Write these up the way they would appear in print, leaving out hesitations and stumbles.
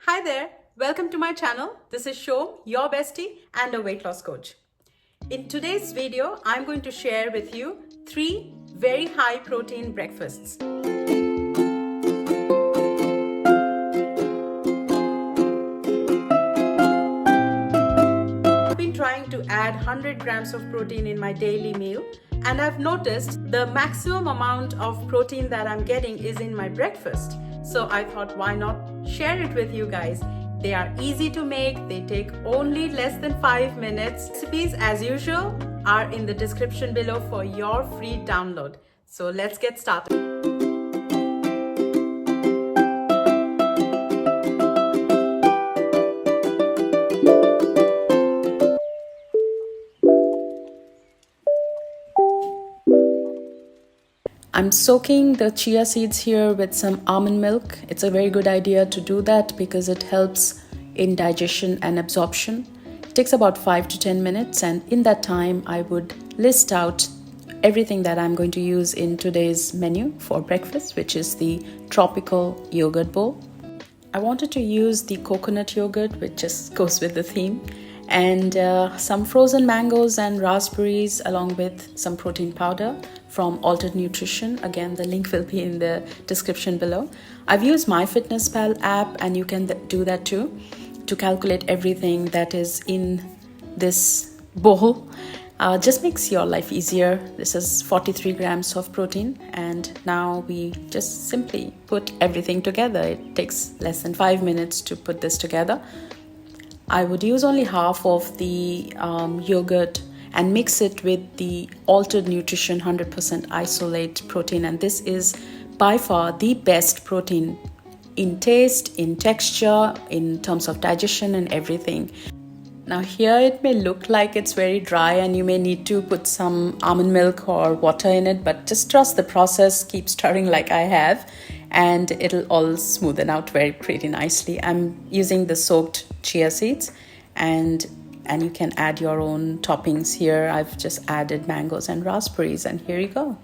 Hi there, welcome to my channel. This is Shom, your bestie and a weight loss coach. In today's video, I'm going to share with you 3 very high protein breakfasts. I've been trying to add 100 grams of protein in my daily meal, and I've noticed the maximum amount of protein that I'm getting is in my breakfast. So I thought, why not share it with you guys? They are easy to make, they take only less than 5 minutes. Recipes, as usual, are in the description below for your free download. So let's get started. I'm soaking the chia seeds here with some almond milk. It's a very good idea to do that because it helps in digestion and absorption. It takes about 5 to 10 minutes, and in that time I would list out everything that I'm going to use in today's menu for breakfast, which is the tropical yogurt bowl. I wanted to use the coconut yogurt, which just goes with the theme, and some frozen mangoes and raspberries along with some protein powder from Altered Nutrition. Again, the link will be in the description below. I've used MyFitnessPal app, and you can do that too, to calculate everything that is in this bowl. Just makes your life easier. This is 43 grams of protein, and now we just simply put everything together. It takes less than 5 minutes to put this together. I would use only half of the yogurt and mix it with the Altered Nutrition 100% isolate protein, and this is by far the best protein in taste, in texture, in terms of digestion and everything. Now here it may look like it's very dry and you may need to put some almond milk or water in it, but just trust the process, keep stirring like I have, and it'll all smoothen out pretty nicely. I'm using the soaked chia seeds, and you can add your own toppings here. I've just added mangoes and raspberries, and here you go.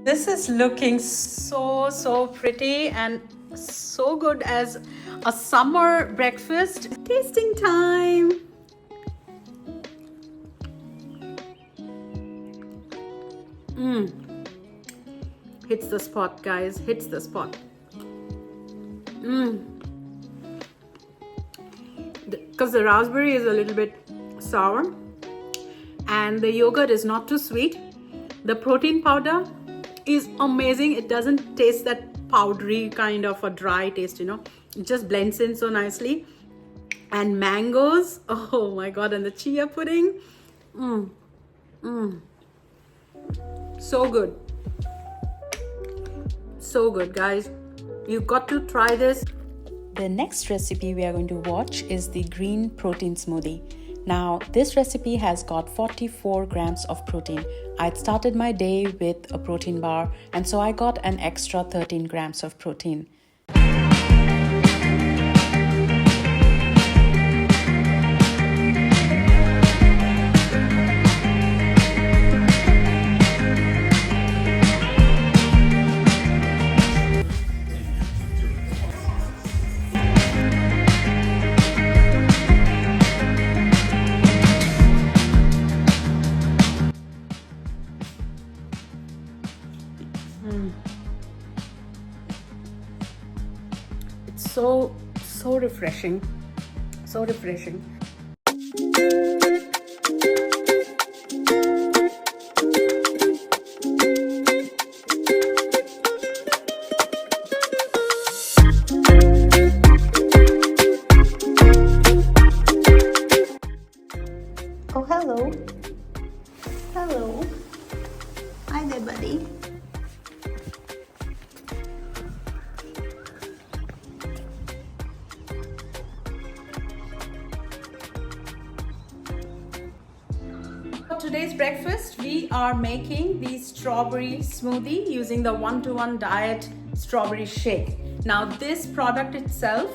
This is looking so pretty and so good as a summer breakfast. Tasting time. Hits the spot, guys. Hits the spot. Because the raspberry is a little bit sour and the yogurt is not too sweet. The protein powder is amazing. It doesn't taste that powdery kind of a dry taste, you know. It just blends in so nicely. And mangoes, oh my god, and the chia pudding. So good. So good, guys. You've got to try this. The next recipe we are going to watch is the green protein smoothie. Now, this recipe has got 44 grams of protein. I'd started my day with a protein bar, and so I got an extra 13 grams of protein. It's so refreshing, so refreshing. Oh, hello. Hello. Hi there, buddy. For today's breakfast, we are making the strawberry smoothie using the 1-to-1 diet strawberry shake. Now this product itself,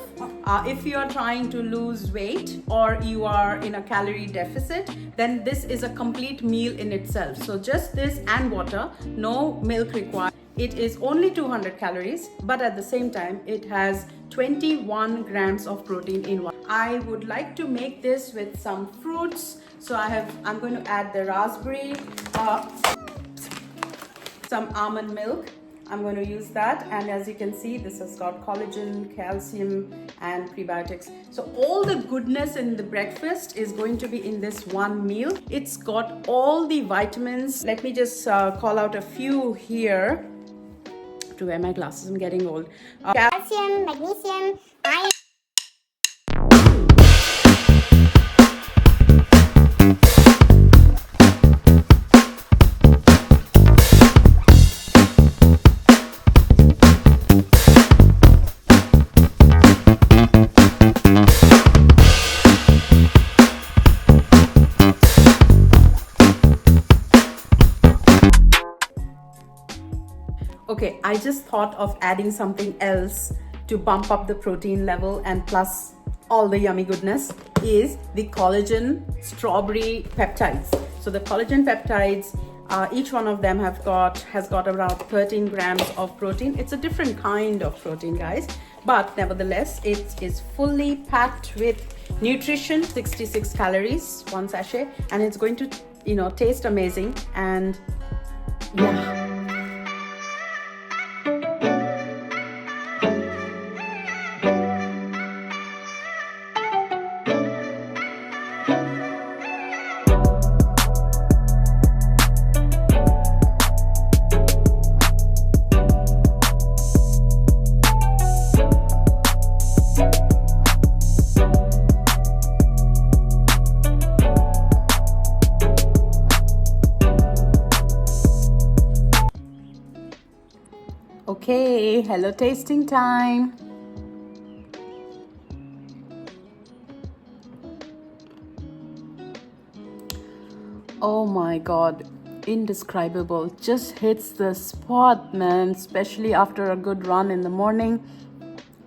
if you are trying to lose weight or you are in a calorie deficit, then this is a complete meal in itself. So just this and water, no milk required. It is only 200 calories, but at the same time, it has 21 grams of protein in one. I would like to make this with some fruits. So I'm going to add the raspberry, some almond milk. I'm going to use that, and as you can see, this has got collagen, calcium and prebiotics. So all the goodness in the breakfast is going to be in this one meal. It's got all the vitamins. Let me just call out a few here. To wear my glasses, I'm getting old. Calcium, magnesium, iron. Okay, I just thought of adding something else to bump up the protein level and plus all the yummy goodness is the collagen strawberry peptides. So the collagen peptides, each one of them has got around 13 grams of protein. It's a different kind of protein, guys, but nevertheless, it is fully packed with nutrition, 66 calories, one sachet, and it's going to, taste amazing. And yeah. Okay, hello tasting time. Oh my god, indescribable. Just hits the spot, man, especially after a good run in the morning.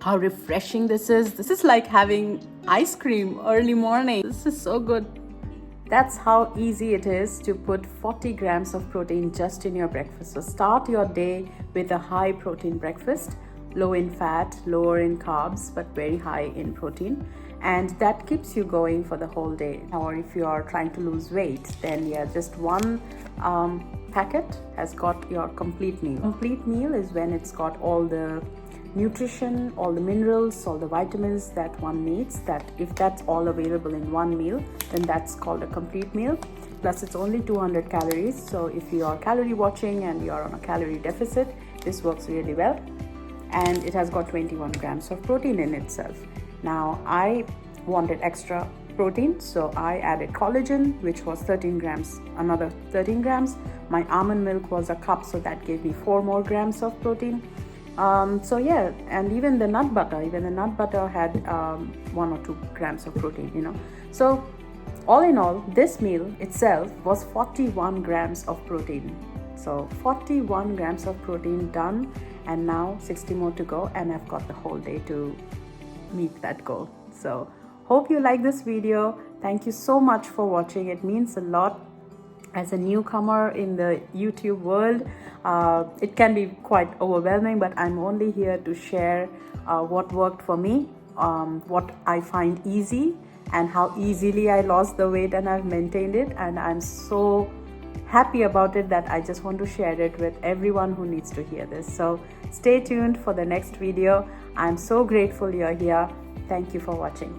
How refreshing this is. This is like having ice cream early morning. This is so good. That's how easy it is to put 40 grams of protein just in your breakfast. So start your day with a high protein breakfast, low in fat, lower in carbs, but very high in protein. And that keeps you going for the whole day. Or if you are trying to lose weight, then yeah, just one packet has got your complete meal. Complete meal is when it's got all the nutrition, all the minerals, all the vitamins that one needs. That if that's all available in one meal, then that's called a complete meal. Plus it's only 200 calories, so if you are calorie watching and you are on a calorie deficit, this works really well. And it has got 21 grams of protein in itself. Now I wanted extra protein, so I added collagen, which was 13 grams, another 13 grams. My almond milk was a cup, so that gave me 4 more grams of protein. So yeah, and even the nut butter had 1 or 2 grams of protein, So all in all, this meal itself was 41 grams of protein. So 41 grams of protein done, and now 60 more to go, and I've got the whole day to meet that goal. So hope you like this video. Thank you so much for watching. It means a lot. As a newcomer in the YouTube world, it can be quite overwhelming, but I'm only here to share what worked for me, what I find easy, and how easily I lost the weight and I've maintained it. And I'm so happy about it that I just want to share it with everyone who needs to hear this. So stay tuned for the next video. I'm so grateful you're here. Thank you for watching.